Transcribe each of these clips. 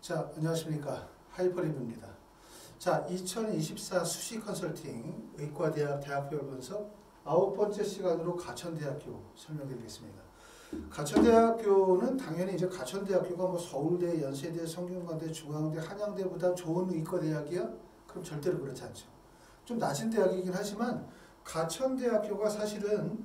자, 안녕하십니까. 하이퍼리뷰입니다. 자, 2024 수시 컨설팅 의과대학 대학별 분석 9번째 시간으로 가천대학교 설명드리겠습니다. 가천대학교는 당연히 이제 가천대학교가 뭐 서울대, 연세대, 성균관대, 중앙대, 한양대보다 좋은 의과대학이야? 그럼 절대로 그렇지 않죠. 좀 낮은 대학이긴 하지만 가천대학교가 사실은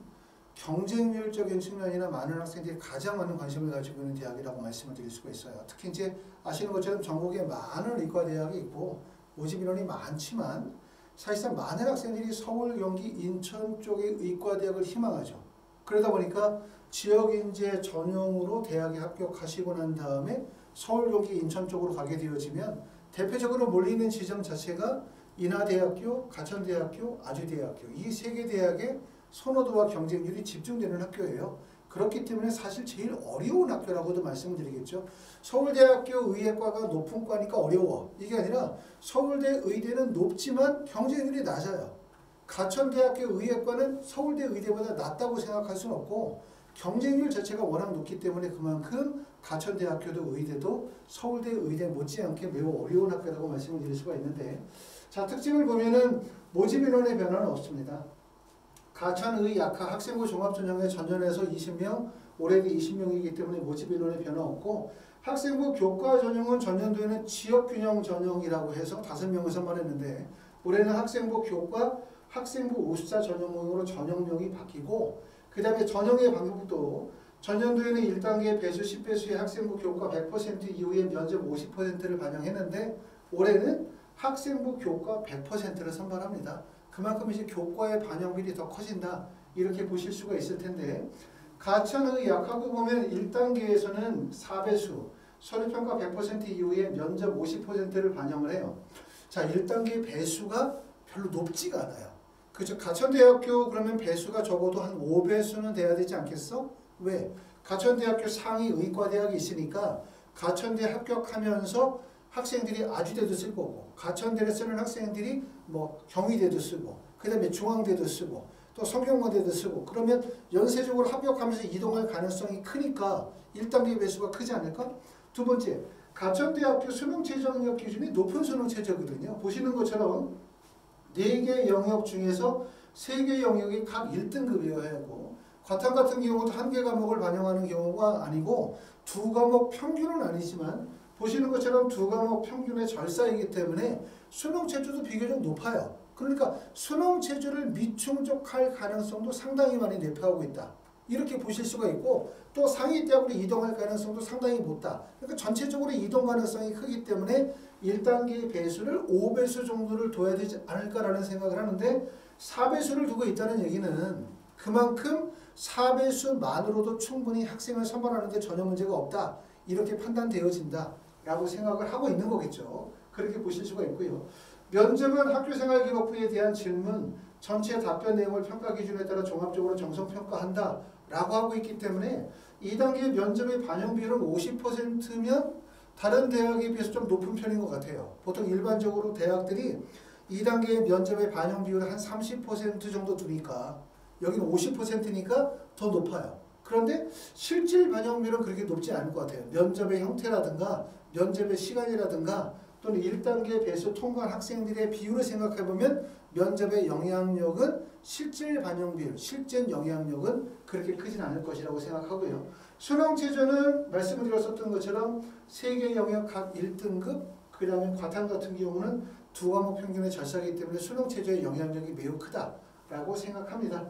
경쟁률적인 측면이나 많은 학생들이 가장 많은 관심을 가지고 있는 대학이라고 말씀을 드릴 수가 있어요. 특히 이제 아시는 것처럼 전국에 많은 의과대학이 있고 모집 인원이 많지만 사실상 많은 학생들이 서울, 경기, 인천 쪽의 의과대학을 희망하죠. 그러다 보니까 지역인재 전용으로 대학에 합격하시고 난 다음에 서울, 경기, 인천 쪽으로 가게 되어지면 대표적으로 몰리는 지점 자체가 인하대학교, 가천대학교, 아주대학교 이 세 개 대학의 선호도와 경쟁률이 집중되는 학교예요. 그렇기 때문에 사실 제일 어려운 학교라고도 말씀을 드리겠죠. 서울대학교 의예과가 높은 과니까 어려워. 이게 아니라 서울대 의대는 높지만 경쟁률이 낮아요. 가천대학교 의예과는 서울대 의대보다 낮다고 생각할 수는 없고 경쟁률 자체가 워낙 높기 때문에 그만큼 가천대학교도 의대도 서울대 의대 못지않게 매우 어려운 학교라고 말씀을 드릴 수가 있는데, 자, 특징을 보면은 모집 인원의 변화는 없습니다. 가천의약학 학생부 종합전형에 전년에서 20명, 올해도 20명이기 때문에 모집 인원의 변화 없고, 학생부 교과 전형은 전년도에는 지역균형 전형이라고 해서 5명을 선발했는데 올해는 학생부 교과, 학생부 우수자 전형으로 전형명이 바뀌고, 그 다음에 전형의 방법도 전년도에는 1단계 배수 10배수의 학생부 교과 100% 이후에 면접 50%를 반영했는데 올해는 학생부 교과 100%를 선발합니다. 그만큼 이제 교과의 반영률이 더 커진다, 이렇게 보실 수가 있을 텐데, 가천의약학부 보면 1단계에서는 4배수, 서류평가 100% 이후에 면접 50%를 반영을 해요. 자, 1단계 배수가 별로 높지가 않아요. 그죠? 가천대학교 그러면 배수가 적어도 한 5배수는 돼야 되지 않겠어? 왜? 가천대학교 상위 의과대학이 있으니까 가천대 합격하면서 학생들이 아주대도 쓸 거고, 가천대를 쓰는 학생들이 뭐 경희대도 쓰고, 그 다음에 중앙대도 쓰고, 또 성균관대도 쓰고, 그러면 연쇄적으로 합격하면서 이동할 가능성이 크니까 1단계 배수가 크지 않을까? 두 번째, 가천대학교 수능 최저 능력 기준이 높은 수능 최저거든요. 보시는 것처럼 4개 영역 중에서 3개 영역이 각 1등급이어야 하고, 과탐 같은 경우도 1개 과목을 반영하는 경우가 아니고 2과목 평균은 아니지만 보시는 것처럼 2과목 평균의 절사이기 때문에 수능 체주도 비교적 높아요. 그러니까 수능 체주를 미충족할 가능성도 상당히 많이 내포하고 있다, 이렇게 보실 수가 있고, 또 상위 대학으로 이동할 가능성도 상당히 높다. 그러니까 전체적으로 이동 가능성이 크기 때문에 1단계 배수를 5배수 정도를 둬야 되지 않을까라는 생각을 하는데, 4배수를 두고 있다는 얘기는 그만큼 4배수만으로도 충분히 학생을 선발하는 데 전혀 문제가 없다, 이렇게 판단되어진다 라고 생각을 하고 있는 거겠죠. 그렇게 보실 수가 있고요. 면접은 학교생활기록부에 대한 질문 전체 답변 내용을 평가 기준에 따라 종합적으로 정성평가한다 라고 하고 있기 때문에 2단계 면접의 반영 비율은 50%면 다른 대학에 비해서 좀 높은 편인 것 같아요. 보통 일반적으로 대학들이 2단계 면접의 반영 비율을 한 30% 정도 두니까 여기는 50%니까 더 높아요. 그런데 실질 반영률은 그렇게 높지 않을 것 같아요. 면접의 형태라든가 면접의 시간이라든가 또는 1단계 배수 통과한 학생들의 비율을 생각해보면 면접의 영향력은 실질 반영 비율, 실제 영향력은 그렇게 크진 않을 것이라고 생각하고요. 수능 최저는 말씀을 드렸었던 것처럼 3개 영역 각 1등급, 그 다음에 과탐 같은 경우는 2과목 평균의 절사이기 때문에 수능 최저의 영향력이 매우 크다라고 생각합니다.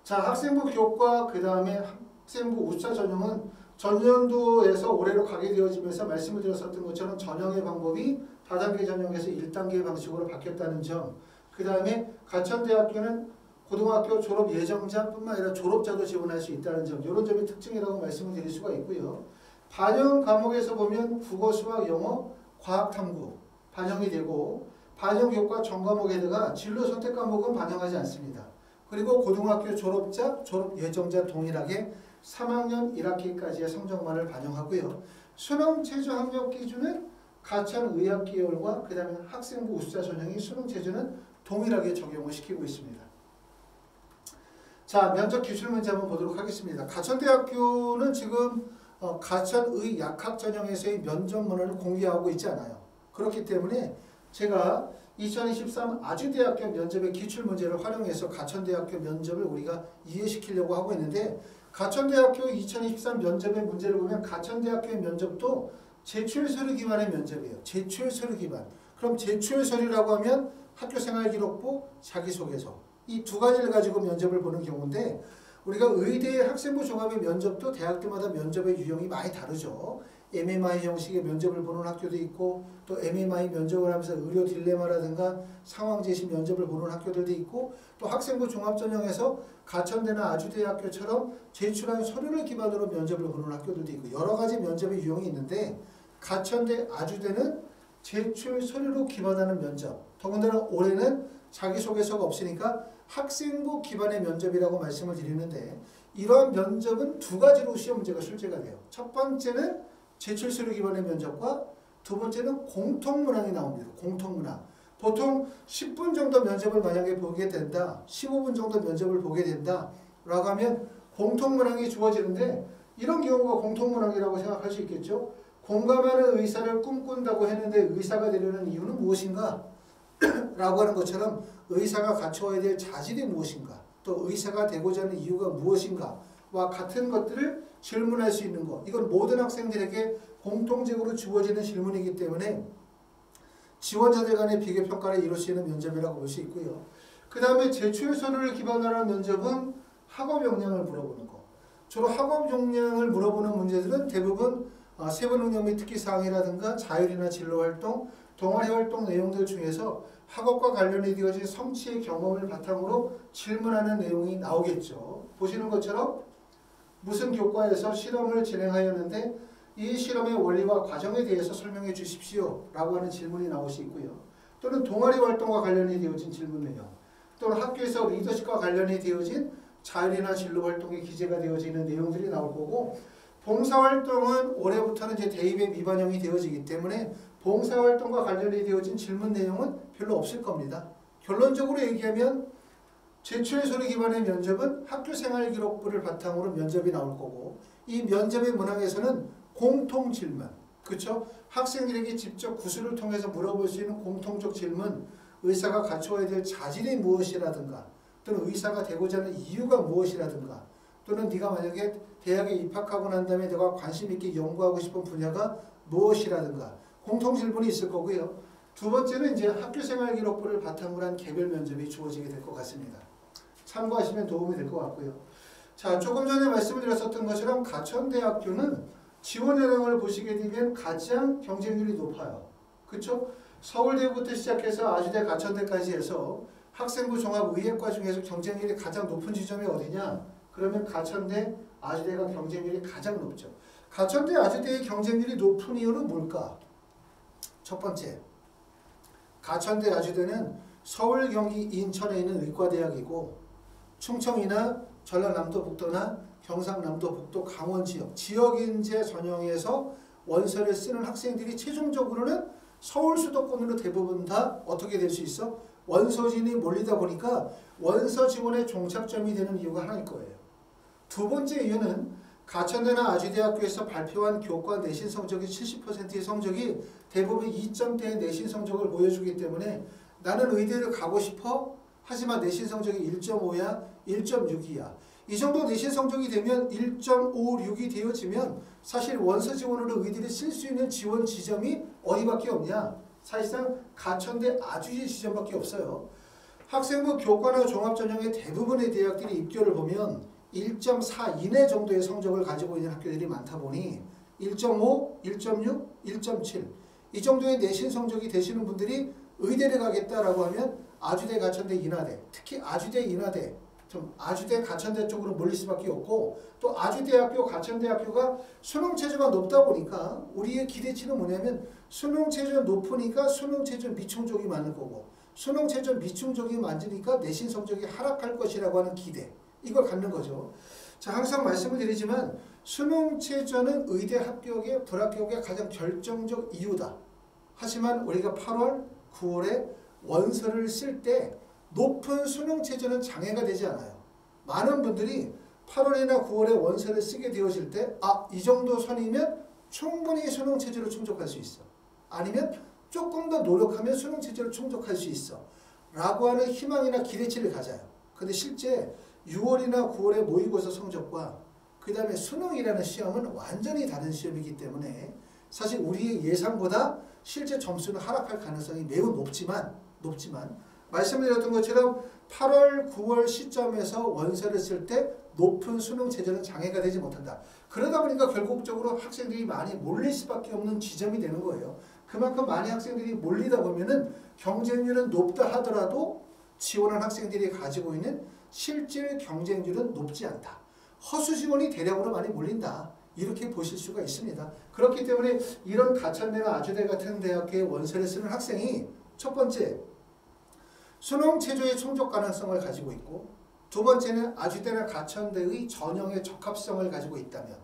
자, 학생부 교과, 그 다음에 학생부 우수자 전형은 전년도에서 올해로 가게 되어지면서 말씀을 드렸었던 것처럼 전형의 방법이 다단계 전형에서 1단계 방식으로 바뀌었다는 점, 그 다음에 가천대학교는 고등학교 졸업 예정자뿐만 아니라 졸업자도 지원할 수 있다는 점, 이런 점이 특징이라고 말씀을 드릴 수가 있고요. 반영 과목에서 보면 국어, 수학, 영어, 과학, 탐구 반영이 되고, 반영 교과 전 과목에다가 진로 선택 과목은 반영하지 않습니다. 그리고 고등학교 졸업자, 졸업 예정자 동일하게 3학년 1학기까지의 성적만을 반영하고요. 수능 최저 학력 기준은 가천의학계열과 그 다음에 학생부 우수자 전형이 수능 최저는 동일하게 적용을 시키고 있습니다. 자, 면접 기출 문제 한번 보도록 하겠습니다. 가천대학교는 지금 가천의 약학 전형에서의 면접 문헌을 공개하고 있지 않아요. 그렇기 때문에 제가 2023 아주대학교 면접의 기출문제를 활용해서 가천대학교 면접을 우리가 이해시키려고 하고 있는데, 가천대학교 2023 면접의 문제를 보면 가천대학교의 면접도 제출서류 기반의 면접이에요. 제출서류 기반. 그럼 제출서류라고 하면 학교생활기록부, 자기소개서, 이 두 가지를 가지고 면접을 보는 경우인데, 우리가 의대 학생부 종합의 면접도 대학교마다 면접의 유형이 많이 다르죠. MMI 형식의 면접을 보는 학교도 있고, 또 MMI 면접을 하면서 의료 딜레마라든가 상황 제시 면접을 보는 학교들도 있고, 또 학생부 종합전형에서 가천대나 아주대학교처럼 제출한 서류를 기반으로 면접을 보는 학교들도 있고, 여러 가지 면접의 유형이 있는데, 가천대, 아주대는 제출 서류로 기반하는 면접, 더군다나 올해는 자기소개서가 없으니까 학생부 기반의 면접이라고 말씀을 드리는데, 이러한 면접은 두 가지로 시험 문제가 출제가 돼요. 첫 번째는 제출 서류 기반의 면접과 두 번째는 공통문항이 나옵니다. 공통문항. 보통 10분 정도 면접을 만약에 보게 된다, 15분 정도 면접을 보게 된다 라고 하면 공통문항이 주어지는데, 이런 경우가 공통문항이라고 생각할 수 있겠죠. 공감하는 의사를 꿈꾼다고 했는데 의사가 되려는 이유는 무엇인가? 라고 하는 것처럼 의사가 갖춰야 될 자질이 무엇인가, 또 의사가 되고자 하는 이유가 무엇인가 와 같은 것들을 질문할 수 있는 것, 이건 모든 학생들에게 공통적으로 주어지는 질문이기 때문에 지원자들 간의 비교평가를 이룰 수 있는 면접이라고 볼 수 있고요. 그 다음에 제출 서류를 기반으로 하는 면접은 학업 역량을 물어보는 것. 주로 학업 역량을 물어보는 문제들은 대부분 세부 능력 및 특기 사항이라든가 자율이나 진로 활동, 동아리 활동 내용들 중에서 학업과 관련이 되어진 성취의 경험을 바탕으로 질문하는 내용이 나오겠죠. 보시는 것처럼 무슨 교과에서 실험을 진행하였는데 이 실험의 원리와 과정에 대해서 설명해 주십시오 라고 하는 질문이 나올 수 있고요. 또는 동아리 활동과 관련이 되어진 질문 내용, 또는 학교에서 리더십과 관련이 되어진 자율이나 진로 활동에 기재가 되어지는 내용들이 나올 거고, 봉사활동은 올해부터는 이제 대입에 미반영이 되어지기 때문에 봉사활동과 관련이 되어진 질문 내용은 별로 없을 겁니다. 결론적으로 얘기하면 제출 서류 기반의 면접은 학교생활기록부를 바탕으로 면접이 나올 거고, 이 면접의 문항에서는 공통 질문, 그렇죠? 학생들에게 직접 구술을 통해서 물어볼 수 있는 공통적 질문, 의사가 갖춰야 될 자질이 무엇이라든가, 또는 의사가 되고자 하는 이유가 무엇이라든가, 또는 네가 만약에 대학에 입학하고 난 다음에 내가 관심 있게 연구하고 싶은 분야가 무엇이라든가 공통 질문이 있을 거고요. 두 번째는 이제 학교생활기록부를 바탕으로 한 개별 면접이 주어지게 될 것 같습니다. 참고하시면 도움이 될 것 같고요. 자, 조금 전에 말씀을 드렸었던 것처럼 가천대학교는 지원 여력을 보시게 되면 가장 경쟁률이 높아요. 그렇죠? 서울대부터 시작해서 아주대, 가천대까지 해서 학생부 종합의예과 중에서 경쟁률이 가장 높은 지점이 어디냐? 그러면 가천대, 아주대가 경쟁률이 가장 높죠. 가천대, 아주대의 경쟁률이 높은 이유는 뭘까? 첫 번째, 가천대, 아주대는 서울, 경기, 인천에 있는 의과대학이고, 충청이나 전라남도 북도나 경상남도 북도 강원 지역인재 전형에서 원서를 쓰는 학생들이 최종적으로는 서울 수도권으로 대부분 다 어떻게 될 수 있어? 원서진이 몰리다 보니까 원서 지원의 종착점이 되는 이유가 하나일 거예요. 두 번째 이유는 가천대나 아주대학교에서 발표한 교과 내신 성적의 70%의 성적이 대부분 2점대의 내신 성적을 보여주기 때문에 나는 의대를 가고 싶어? 하지만 내신 성적이 1.5야, 1.6이야. 이 정도 내신 성적이 되면 1.56이 되어지면 사실 원서 지원으로 의대를 쓸 수 있는 지원 지점이 어디밖에 없냐? 사실상 가천대, 아주대 지점밖에 없어요. 학생부 교과나 종합전형의 대부분의 대학들이 입교를 보면 1.4 이내 정도의 성적을 가지고 있는 학교들이 많다 보니 1.5, 1.6, 1.7 이 정도의 내신 성적이 되시는 분들이 의대를 가겠다라고 하면 아주대, 가천대, 인하대, 특히 아주대, 인하대, 좀 아주대, 가천대 쪽으로 몰릴 수밖에 없고, 또 아주대학교, 가천대학교가 수능 체제가 높다 보니까 우리의 기대치는 뭐냐면 수능 체제 높으니까 수능 체제 미충족이 많을 거고, 수능 체제 미충족이 많으니까 내신 성적이 하락할 것이라고 하는 기대, 이걸 갖는 거죠. 자, 항상 말씀을 드리지만 수능 최저는 의대 합격의 불합격의 가장 결정적 이유다. 하지만 우리가 8월, 9월에 원서를 쓸 때 높은 수능 최저는 장애가 되지 않아요. 많은 분들이 8월이나 9월에 원서를 쓰게 되어질 때 이 정도 선이면 충분히 수능 체제로 충족할 수 있어. 아니면 조금 더 노력하면 수능 체제로 충족할 수 있어. 라고 하는 희망이나 기대치를 가져요. 근데 실제 6월이나 9월의 모의고사 성적과 그 다음에 수능이라는 시험은 완전히 다른 시험이기 때문에 사실 우리의 예상보다 실제 점수는 하락할 가능성이 매우 높지만 말씀드렸던 것처럼 8월, 9월 시점에서 원서를 쓸 때 높은 수능 체제는 장애가 되지 못한다. 그러다 보니까 결국적으로 학생들이 많이 몰릴 수밖에 없는 지점이 되는 거예요. 그만큼 많은 학생들이 몰리다 보면은 경쟁률은 높다 하더라도 지원한 학생들이 가지고 있는 실질 경쟁률은 높지 않다. 허수 지원이 대량으로 많이 몰린다. 이렇게 보실 수가 있습니다. 그렇기 때문에 이런 가천대나 아주대 같은 대학교의 원서를 쓰는 학생이 첫 번째, 수능 최저의 충족 가능성을 가지고 있고 두 번째는 아주대나 가천대의 전형의 적합성을 가지고 있다면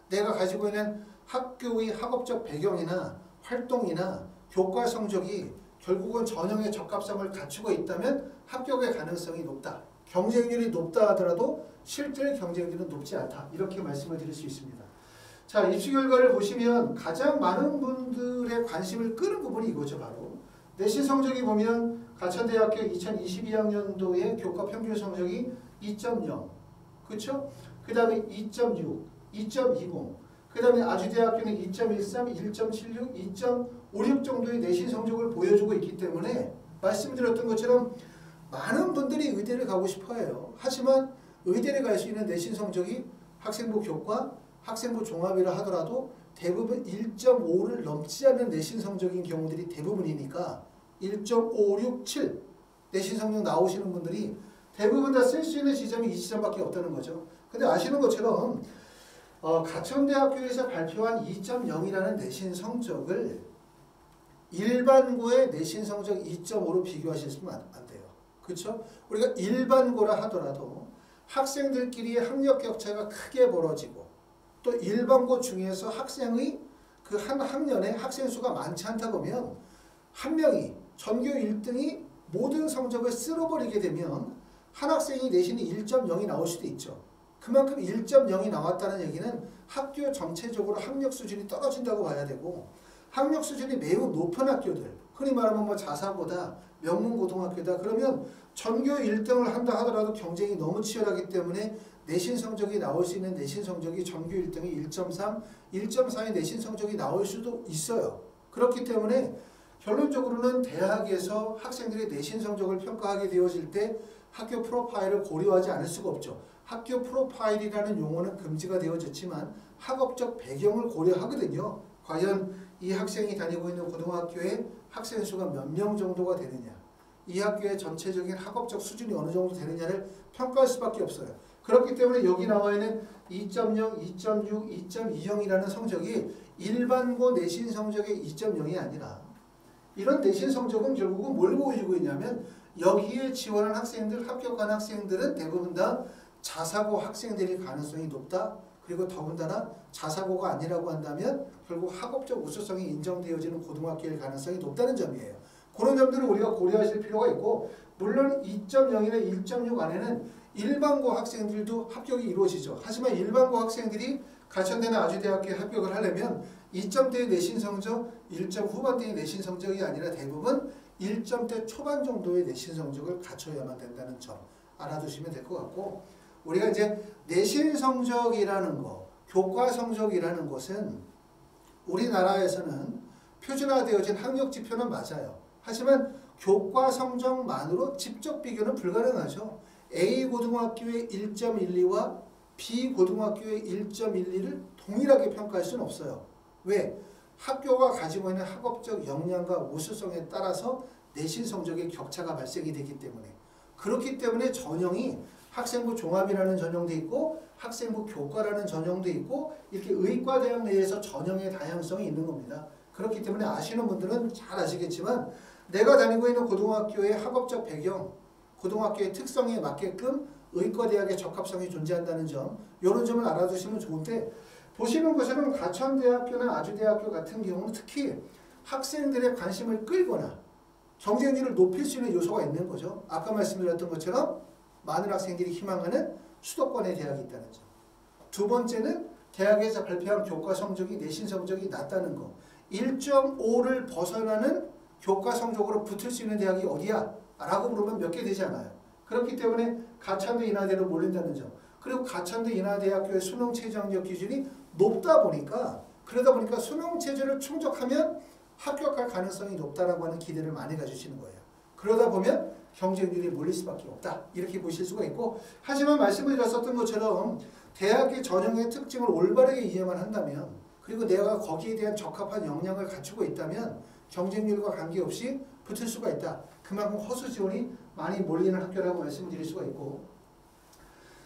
내가 가지고 있는 학교의 학업적 배경이나 활동이나 교과 성적이 결국은 전형의 적합성을 갖추고 있다면 합격의 가능성이 높다. 경쟁률이 높다 하더라도 실제 경쟁률은 높지 않다. 이렇게 말씀을 드릴 수 있습니다. 자, 입시 결과를 보시면 가장 많은 분들의 관심을 끄는 부분이 이거죠. 바로 내신 성적이 보면 가천대학교 2022학년도의 교과 평균 성적이 2.0, 그렇죠? 그 다음에 2.6, 2.20, 그 다음에 아주대학교는 2.13, 1.76, 2.56 정도의 내신 성적을 보여주고 있기 때문에 말씀드렸던 것처럼 많은 분들이 의대를 가고 싶어해요. 하지만 의대를 갈 수 있는 내신 성적이 학생부 교과, 학생부 종합이라 하더라도 대부분 1.5를 넘지 않는 내신 성적인 경우들이 대부분이니까 1.567 내신 성적 나오시는 분들이 대부분 다 쓸 수 있는 지점이 이 지점밖에 없다는 거죠. 근데 아시는 것처럼 가천대학교에서 발표한 2.0이라는 내신 성적을 일반고의 내신 성적 2.5로 비교하시면 안 돼요. 그렇죠? 우리가 일반고라 하더라도 학생들끼리의 학력 격차가 크게 벌어지고 또 일반고 중에서 학생의 그 한 학년에 학생 수가 많지 않다 보면 한 명이 전교 1등이 모든 성적을 쓸어버리게 되면 한 학생이 내신이 1.0이 나올 수도 있죠. 그만큼 1.0이 나왔다는 얘기는 학교 전체적으로 학력 수준이 떨어진다고 봐야 되고 학력 수준이 매우 높은 학교들, 흔히 말하면 뭐 자사고다, 명문고등학교다 그러면 전교 1등을 한다 하더라도 경쟁이 너무 치열하기 때문에 내신 성적이 나올 수 있는 내신 성적이 전교 1등이 1.3, 1.4의 내신 성적이 나올 수도 있어요. 그렇기 때문에 결론적으로는 대학에서 학생들의 내신 성적을 평가하게 되어질 때 학교 프로파일을 고려하지 않을 수가 없죠. 학교 프로파일이라는 용어는 금지가 되어졌지만 학업적 배경을 고려하거든요. 과연 이 학생이 다니고 있는 고등학교에 학생 수가 몇 명 정도가 되느냐, 이 학교의 전체적인 학업적 수준이 어느 정도 되느냐를 평가할 수밖에 없어요. 그렇기 때문에 여기 나와 있는 2.0, 2.6, 2.20이라는 성적이 일반고 내신 성적의 2.0이 아니라 이런 내신 성적은 결국은 뭘 보여주고 있냐면 여기에 지원한 학생들, 합격한 학생들은 대부분 다 자사고 학생들일 가능성이 높다. 그리고 더군다나 자사고가 아니라고 한다면 결국 학업적 우수성이 인정되어지는 고등학교일 가능성이 높다는 점이에요. 그런 점들을 우리가 고려하실 필요가 있고 물론 2.0이나 1.6 안에는 일반고 학생들도 합격이 이루어지죠. 하지만 일반고 학생들이 가천대나 아주대학교에 합격을 하려면 2점대의 내신 성적, 1점 후반대의 내신 성적이 아니라 대부분 1점대 초반 정도의 내신 성적을 갖춰야만 된다는 점 알아두시면 될 것 같고 우리가 이제 내신 성적이라는 거, 교과 성적이라는 것은 우리나라에서는 표준화되어진 학력 지표는 맞아요. 하지만 교과 성적만으로 직접 비교는 불가능하죠. A 고등학교의 1.12와 B 고등학교의 1.12를 동일하게 평가할 수는 없어요. 왜? 학교가 가지고 있는 학업적 역량과 우수성에 따라서 내신 성적의 격차가 발생이 되기 때문에 그렇기 때문에 전형이 학생부 종합이라는 전형도 있고 학생부 교과라는 전형도 있고 이렇게 의과대학 내에서 전형의 다양성이 있는 겁니다. 그렇기 때문에 아시는 분들은 잘 아시겠지만 내가 다니고 있는 고등학교의 학업적 배경, 고등학교의 특성에 맞게끔 의과대학의 적합성이 존재한다는 점 이런 점을 알아두시면 좋은데 보시는 것처럼 가천대학교나 아주대학교 같은 경우는 특히 학생들의 관심을 끌거나 경쟁률을 높일 수 있는 요소가 있는 거죠. 아까 말씀드렸던 것처럼 많은 학생들이 희망하는 수도권에 대학이 있다는 점. 두 번째는 대학에서 발표한 교과 성적이 내신 성적이 낮다는 거. 1.5를 벗어나는 교과 성적으로 붙을 수 있는 대학이 어디야? 라고 물으면 몇 개 되지 않아요. 그렇기 때문에 가천대 인하대로 몰린다는 점. 그리고 가천대 인하대학교의 수능 최저학력 기준이 높다 보니까 그러다 보니까 수능 체제를 충족하면 합격할 가능성이 높다라고 하는 기대를 많이 가지시는 거예요. 그러다 보면 경쟁률이 몰릴 수밖에 없다. 이렇게 보실 수가 있고 하지만 말씀을 드렸었던 것처럼 대학의 전형의 특징을 올바르게 이해만 한다면 그리고 내가 거기에 대한 적합한 역량을 갖추고 있다면 경쟁률과 관계없이 붙을 수가 있다. 그만큼 허수 지원이 많이 몰리는 학교라고 말씀을 드릴 수가 있고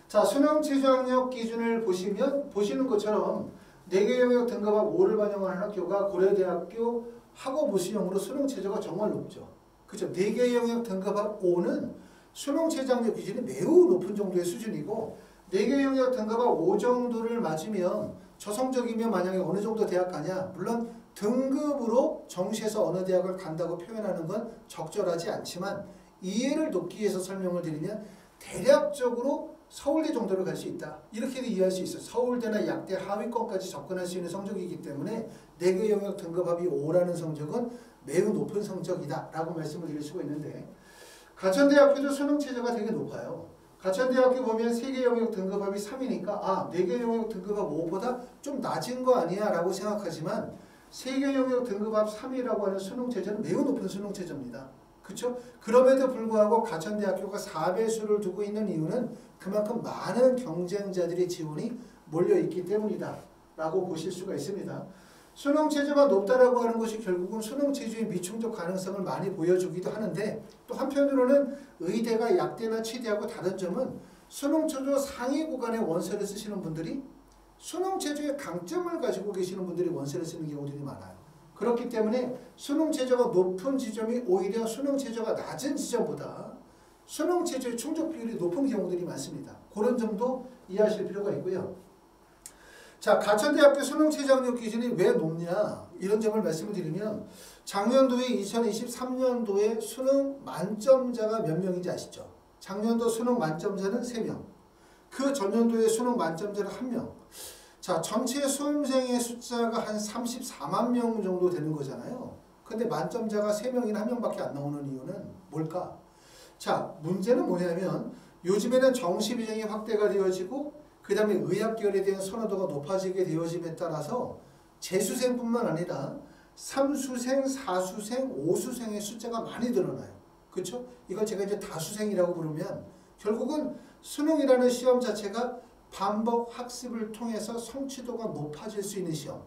자 수능 최저학력 기준을 보시는 것처럼 4개 영역 등급합 5를 반영하는 학교가 고려대학교 학업우수형으로 수능 최저가 정말 높죠. 그렇죠. 4개 영역 등급합 5는 수능 최저학력 기준이 매우 높은 정도의 수준이고 4개 영역 등급합 5 정도를 맞으면 저 성적이면 만약에 어느 정도 대학 가냐 물론 등급으로 정시해서 어느 대학을 간다고 표현하는 건 적절하지 않지만 이해를 돕기 위해서 설명을 드리면 대략적으로 서울대 정도로 갈 수 있다. 이렇게도 이해할 수 있어요. 서울대나 약대 하위권까지 접근할 수 있는 성적이기 때문에 4개 영역 등급합이 5라는 성적은 매우 높은 성적이다 라고 말씀을 드릴 수가 있는데 가천대학교도 수능 최저가 되게 높아요. 가천대학교 보면 3개 영역 등급합이 3이니까 4개 영역 등급합 5보다 좀 낮은 거 아니야 라고 생각하지만 3개 영역 등급합 3이라고 하는 수능 최저는 매우 높은 수능 최저입니다. 그렇죠? 그럼에도 불구하고 가천대학교가 4배수를 두고 있는 이유는 그만큼 많은 경쟁자들의 지원이 몰려있기 때문이다 라고 보실 수가 있습니다. 수능 최저가 높다라고 하는 것이 결국은 수능 최저의 미충족 가능성을 많이 보여주기도 하는데 또 한편으로는 의대가 약대나 치대하고 다른 점은 수능 최저 상위 구간의 원서를 쓰시는 분들이 수능 최저의 강점을 가지고 계시는 분들이 원서를 쓰는 경우들이 많아요. 그렇기 때문에 수능 최저가 높은 지점이 오히려 수능 최저가 낮은 지점보다 수능 최저의 충족 비율이 높은 경우들이 많습니다. 그런 점도 이해하실 필요가 있고요. 자, 가천대학교 수능 최저학력 기준이 왜 높냐 이런 점을 말씀을 드리면 작년도에 2023년도에 수능 만점자가 몇 명인지 아시죠? 작년도 수능 만점자는 3명. 그 전년도에 수능 만점자는 1명. 자, 전체 수험생의 숫자가 한 34만 명 정도 되는 거잖아요. 근데 만점자가 3명이나 1명밖에 안 나오는 이유는 뭘까? 자, 문제는 뭐냐면 요즘에는 정시 비중이 확대가 되어지고 그 다음에 의학결에 대한 선호도가 높아지게 되어짐에 따라서 재수생뿐만 아니라 3수생, 4수생, 5수생의 숫자가 많이 늘어나요. 그렇죠? 이걸 제가 이제 다수생이라고 부르면 결국은 수능이라는 시험 자체가 반복 학습을 통해서 성취도가 높아질 수 있는 시험.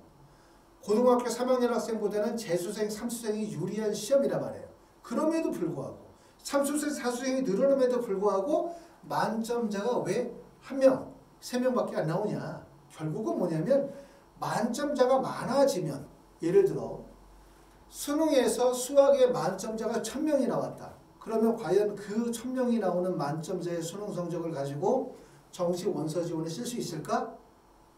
고등학교 3학년 학생보다는 재수생, 3수생이 유리한 시험이란 말이에요. 그럼에도 불구하고 3수생, 4수생이 늘어남에도 불구하고 만점자가 왜 1명, 3명밖에 안 나오냐. 결국은 뭐냐면 만점자가 많아지면 예를 들어 수능에서 수학의 만점자가 1000명이 나왔다. 그러면 과연 그 1000명이 나오는 만점자의 수능 성적을 가지고 정시 원서 지원에 쓸 수 있을까?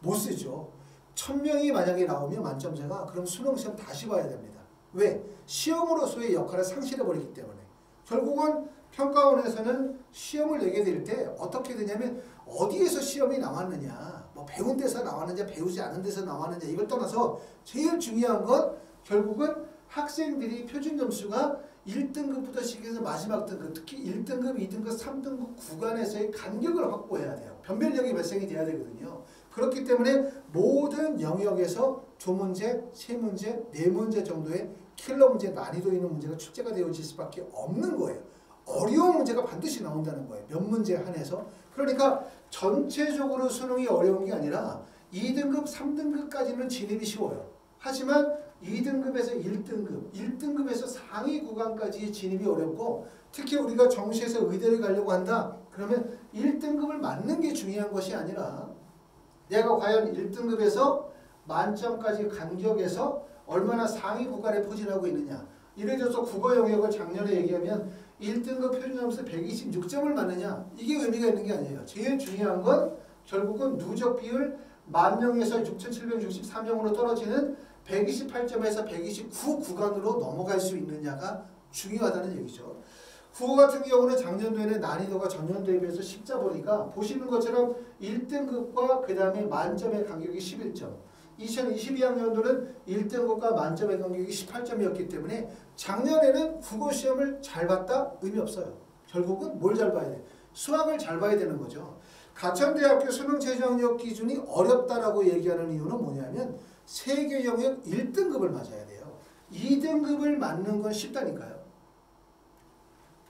못 쓰죠. 1000명이 만약에 나오면 만점자가 그럼 수능 시험 다시 봐야 됩니다. 왜? 시험으로서의 역할을 상실해버리기 때문에. 결국은 평가원에서는 시험을 내게 될 때 어떻게 되냐면 어디에서 시험이 나왔느냐, 뭐 배운 데서 나왔느냐, 배우지 않은 데서 나왔느냐 이걸 떠나서 제일 중요한 건 결국은 학생들이 표준 점수가 1등급부터 시작해서 마지막 등급, 특히 1등급, 2등급, 3등급 구간에서의 간격을 확보해야 돼요. 변별력이 발생이 돼야 되거든요. 그렇기 때문에 모든 영역에서 2문제, 3문제, 4문제 정도의 킬러 문제, 난이도 있는 문제가 출제가 되어질 수밖에 없는 거예요. 어려운 문제가 반드시 나온다는 거예요. 몇 문제에 한해서. 그러니까 전체적으로 수능이 어려운 게 아니라 2등급, 3등급까지는 진입이 쉬워요. 하지만 2등급에서 1등급, 1등급에서 상위 구간까지 진입이 어렵고 특히 우리가 정시에서 의대를 가려고 한다. 그러면 1등급을 맞는 게 중요한 것이 아니라 내가 과연 1등급에서 만점까지 간격에서 얼마나 상위 구간에 포진하고 있느냐. 예를 들어서 국어 영역을 작년에 얘기하면 1등급 표준점수 126점을 맞느냐. 이게 의미가 있는 게 아니에요. 제일 중요한 건 결국은 누적 비율 10,000명에서 6,764명으로 떨어지는 128점에서 129 구간으로 넘어갈 수 있느냐가 중요하다는 얘기죠. 국어 같은 경우는 작년도에는 난이도가 전년도에 비해서 쉽다 보니까 보시는 것처럼 1등급과 그 다음에 만점의 간격이 11점. 2022학년도는 1등급과 만점의 간격이 18점이었기 때문에 작년에는 국어 시험을 잘 봤다? 의미 없어요. 결국은 뭘 잘 봐야 돼? 수학을 잘 봐야 되는 거죠. 가천대학교 수능 최저학력 기준이 어렵다라고 얘기하는 이유는 뭐냐면 세계 영역 1등급을 맞아야 돼요. 2등급을 맞는 건 쉽다니까요.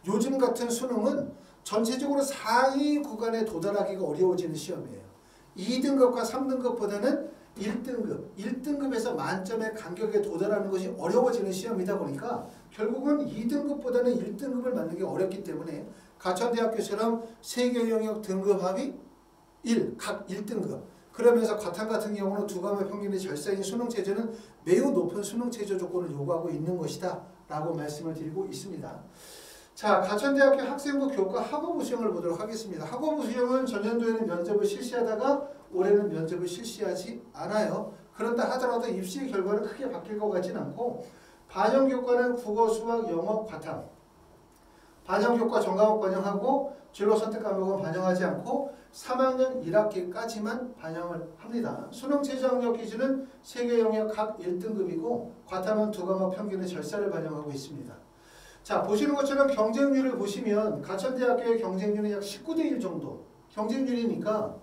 요즘 같은 수능은 전체적으로 상위 구간에 도달하기가 어려워지는 시험이에요. 2등급과 3등급보다는 1등급, 1등급에서 만점의 간격에 도달하는 것이 어려워지는 시험이다 보니까 결국은 2등급보다는 1등급을 맞는 게 어렵기 때문에 가천대학교처럼 세계 영역 등급 합이 1, 각 1등급. 그러면서 과탐 같은 경우는 두 과목 평균의 절사인 수능 체제는 매우 높은 수능 체제 조건을 요구하고 있는 것이다 라고 말씀을 드리고 있습니다. 자, 가천대학교 학생부 교과 학업부 시험을 보도록 하겠습니다. 학업부 시험은 전년도에는 면접을 실시하다가 올해는 면접을 실시하지 않아요. 그런다 하더라도 입시 결과는 크게 바뀔 것 같진 않고 반영교과는 국어, 수학, 영어, 과탐. 반영교과 전과목 반영하고 진로 선택 과목은 반영하지 않고 3학년 1학기까지만 반영을 합니다. 수능 최저학력 기준은 세계 영역 각 1등급이고 과탐은 두 과목 평균의 절사를 반영하고 있습니다. 자, 보시는 것처럼 경쟁률을 보시면 가천대학교의 경쟁률은 약 19대 1 정도 경쟁률이니까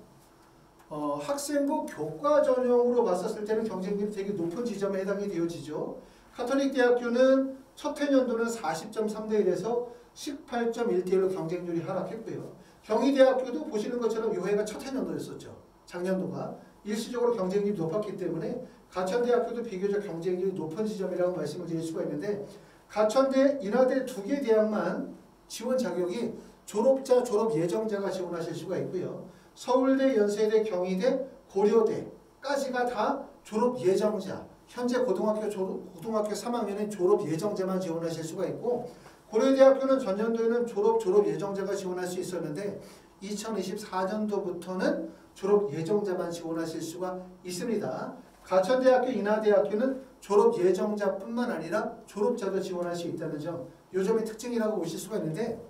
학생부 교과 전형으로 봤었을 때는 경쟁률이 되게 높은 지점에 해당이 되어지죠. 카톨릭대학교는 첫 해년도는 40.3대 1에서 18.1대 1로 경쟁률이 하락했고요. 경희대학교도 보시는 것처럼 요해가 첫 해년도였었죠. 작년도가 일시적으로 경쟁률이 높았기 때문에 가천대학교도 비교적 경쟁률이 높은 지점이라고 말씀을 드릴 수가 있는데 가천대, 인하대 두 개 대학만 지원 자격이 졸업자, 졸업 예정자가 지원하실 수가 있고요. 서울대, 연세대, 경희대, 고려대까지가 다 졸업 예정자. 현재 고등학교 3학년은 졸업 예정자만 지원하실 수가 있고 고려대학교는 전년도에는 졸업 예정자가 지원할 수 있었는데 2024년도부터는 졸업 예정자만 지원하실 수가 있습니다. 가천대학교, 인하대학교는 졸업 예정자뿐만 아니라 졸업자도 지원할 수 있다는 점, 이 점이 특징이라고 보실 수가 있는데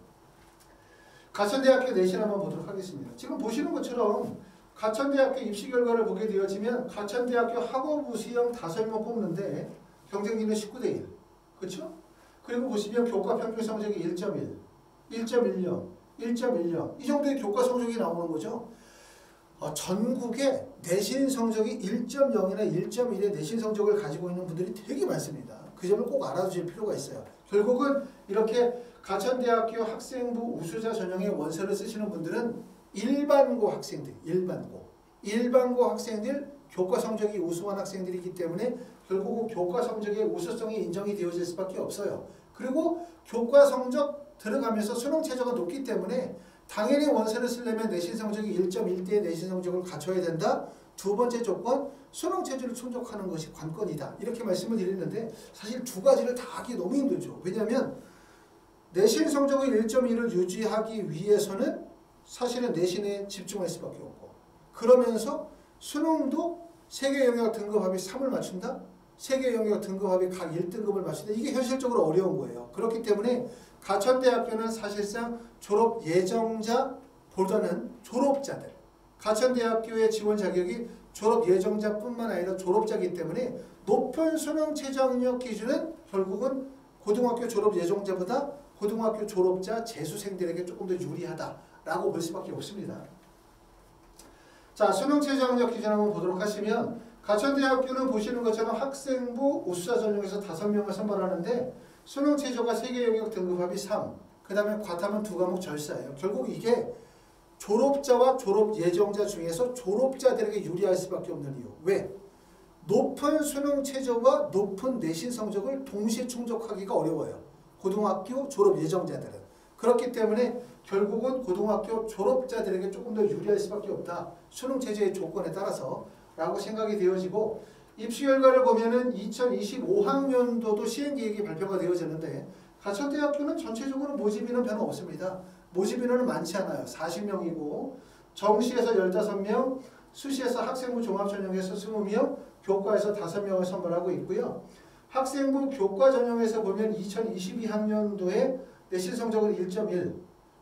가천대학교 내신 한번 보도록 하겠습니다. 지금 보시는 것처럼 가천대학교 입시 결과를 보게 되어지면 가천대학교 학업부 시험 5명 뽑는데 경쟁률은 19대 1. 그렇죠? 그리고 보시면 교과 평균 성적이 1.1, 1.10, 1.10 이 정도의 교과 성적이 나오는 거죠. 전국에 내신 성적이 1.0이나 1.1의 내신 성적을 가지고 있는 분들이 되게 많습니다. 그 점을 꼭 알아두실 필요가 있어요. 결국은 이렇게 가천대학교 학생부 우수자 전형의 원서를 쓰시는 분들은 일반고 학생들, 일반고 학생들, 교과 성적이 우수한 학생들이기 때문에 결국 교과 성적의 우수성이 인정이 되어질 수밖에 없어요. 그리고 교과 성적 들어가면서 수능 최저가 높기 때문에 당연히 원서를 쓰려면 내신 성적이 1.1대의 내신 성적을 갖춰야 된다. 두 번째 조건, 수능 체제를 충족하는 것이 관건이다. 이렇게 말씀을 드리는데 사실 두 가지를 다 하기 너무 힘들죠. 왜냐하면 내신 성적의 1.1을 유지하기 위해서는 사실은 내신에 집중할 수밖에 없고 그러면서 수능도 세계 영역 등급합이 3을 맞춘다? 세계 영역 등급합이 각 1등급을 맞춘다? 이게 현실적으로 어려운 거예요. 그렇기 때문에 가천대학교는 사실상 졸업 예정자보다는 졸업자들, 가천대학교의 지원 자격이 졸업 예정자뿐만 아니라 졸업자이기 때문에 높은 수능 최저학력 기준은 결국은 고등학교 졸업 예정자보다 고등학교 졸업자 재수생들에게 조금 더 유리하다라고 볼 수밖에 없습니다. 자, 수능 최저학력 기준 한번 보도록 하시면 가천대학교는 보시는 것처럼 학생부 우수자 전형에서 5명을 선발하는데 수능 최저가 세계 영역 등급합이 3, 그 다음에 과탐은 두 과목 절사예요. 결국 이게 졸업자와 졸업 예정자 중에서 졸업자들에게 유리할 수밖에 없는 이유. 왜? 높은 수능 최저와 높은 내신 성적을 동시에 충족하기가 어려워요. 고등학교 졸업 예정자들은. 그렇기 때문에 결국은 고등학교 졸업자들에게 조금 더 유리할 수밖에 없다. 수능 체제의 조건에 따라서 라고 생각이 되어지고 입시 결과를 보면은 2025학년도도 시행계획이 발표가 되어졌는데 가천대학교는 전체적으로 모집 인원 별로 없습니다. 모집 인원은 많지 않아요. 40명이고 정시에서 15명, 수시에서 학생부 종합전형에서 20명, 교과에서 5명을 선발하고 있고요. 학생부 교과 전형에서 보면 2022학년도에 내신 성적은 1.1.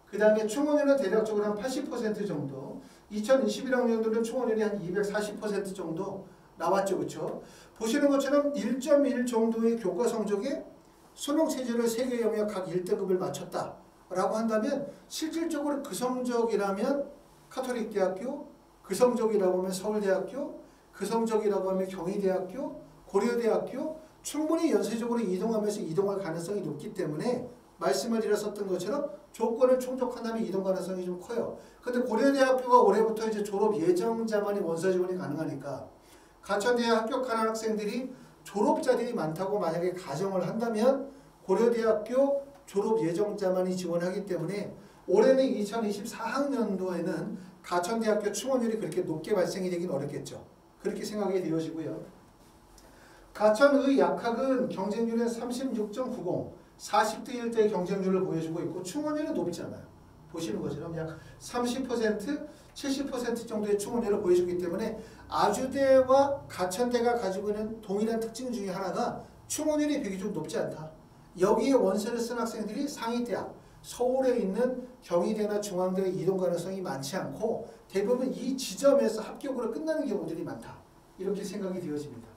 그 다음에 충원율은 대략적으로 한 80% 정도. 2021학년도는 충원율이 한 240% 정도 나왔죠. 그렇죠? 보시는 것처럼 1.1 정도의 교과 성적에 수능 체제를 3개 영역 각 1등급을 맞췄다 라고 한다면 실질적으로 그 성적이라면 카톨릭 대학교, 그 성적이라고 하면 서울대학교, 그 성적이라고 하면 경희대학교, 고려대학교 충분히 연쇄적으로 이동하면서 이동할 가능성이 높기 때문에 말씀을 드렸었던 것처럼 조건을 충족한다면 이동 가능성이 좀 커요. 근데 고려대학교가 올해부터 이제 졸업 예정자만이 원서 지원이 가능하니까 가천대에 합격하는 학생들이 졸업자들이 많다고 만약에 가정을 한다면 고려대학교 졸업 예정자만이 지원하기 때문에 올해는 2024학년도에는 가천대학교 충원율이 그렇게 높게 발생이 되긴 어렵겠죠. 그렇게 생각이 되어지고요. 가천의약학은 경쟁률은 36.90, 40대 1대의 경쟁률을 보여주고 있고 충원율은 높지 않아요. 보시는 것처럼 약 30%, 70% 정도의 충원율을 보여주기 때문에 아주대와 가천대가 가지고 있는 동일한 특징 중에 하나가 충원율이 비교적 높지 않다. 여기에 원서를 쓴 학생들이 상위대학, 서울에 있는 경희대나 중앙대의 이동 가능성이 많지 않고 대부분 이 지점에서 합격으로 끝나는 경우들이 많다. 이렇게 생각이 되어집니다.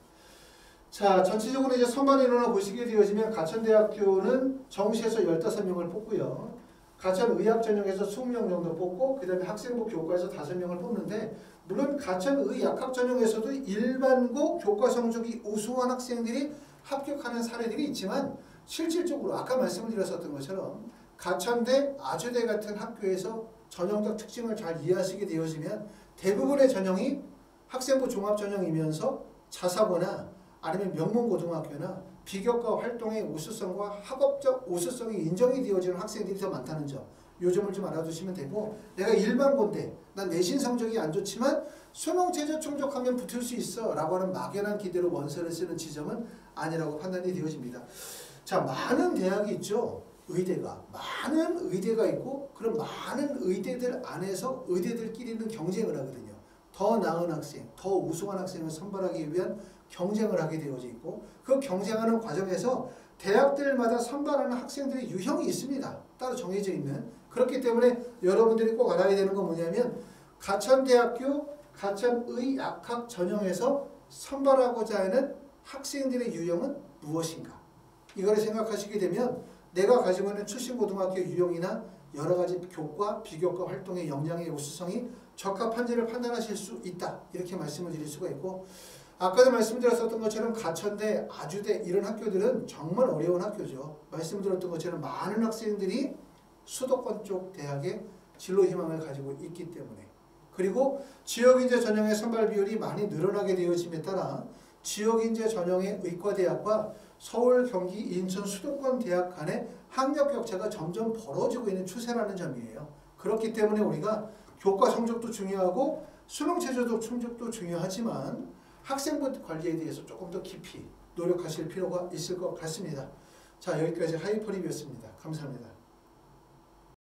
자, 전체적으로 이제 선발 인원을 보시게 되어지면 가천대학교는 정시에서 15명을 뽑고요. 가천의학 전형에서 20명 정도 뽑고 그 다음에 학생부 교과에서 5명을 뽑는데 물론 가천의약학 전형에서도 일반고 교과 성적이 우수한 학생들이 합격하는 사례들이 있지만 실질적으로 아까 말씀드렸었던 것처럼 가천대, 아주대 같은 학교에서 전형적 특징을 잘 이해하시게 되어지면 대부분의 전형이 학생부 종합전형이면서 자사고나 아니면 명문고등학교나 비교과 활동의 우수성과 학업적 우수성이 인정이 되어지는 학생들이 더 많다는 점, 이 점을 좀 알아두시면 되고 내가 일반고인데 난 내신 성적이 안 좋지만 수능 체제 충족하면 붙을 수 있어 라고 하는 막연한 기대로 원서를 쓰는 지점은 아니라고 판단이 되어집니다. 자, 많은 대학이 있죠. 의대가. 많은 의대가 있고 그런 많은 의대들 안에서 의대들끼리는 경쟁을 하거든요. 더 나은 학생, 더 우수한 학생을 선발하기 위한 경쟁을 하게 되어져 있고 그 경쟁하는 과정에서 대학들마다 선발하는 학생들의 유형이 있습니다. 따로 정해져 있는. 그렇기 때문에 여러분들이 꼭 알아야 되는 건 뭐냐면 가천대학교 가천의학학 전형에서 선발하고자 하는 학생들의 유형은 무엇인가? 이걸 생각하시게 되면 내가 가지고 있는 출신고등학교 유형이나 여러 가지 교과, 비교과 활동의 역량의 우수성이 적합한지를 판단하실 수 있다. 이렇게 말씀을 드릴 수가 있고 아까도 말씀드렸었던 것처럼 가천대, 아주대 이런 학교들은 정말 어려운 학교죠. 말씀드렸던 것처럼 많은 학생들이 수도권 쪽 대학에 진로 희망을 가지고 있기 때문에 그리고 지역인재 전형의 선발 비율이 많이 늘어나게 되어짐에 따라 지역인재 전형의 의과대학과 서울, 경기, 인천, 수도권 대학 간의 학력 격차가 점점 벌어지고 있는 추세라는 점이에요. 그렇기 때문에 우리가 교과 성적도 중요하고 수능 체제도 충족도 중요하지만 학생부 관리에 대해서 조금 더 깊이 노력하실 필요가 있을 것 같습니다. 자, 여기까지 하이퍼립이었습니다. 감사합니다.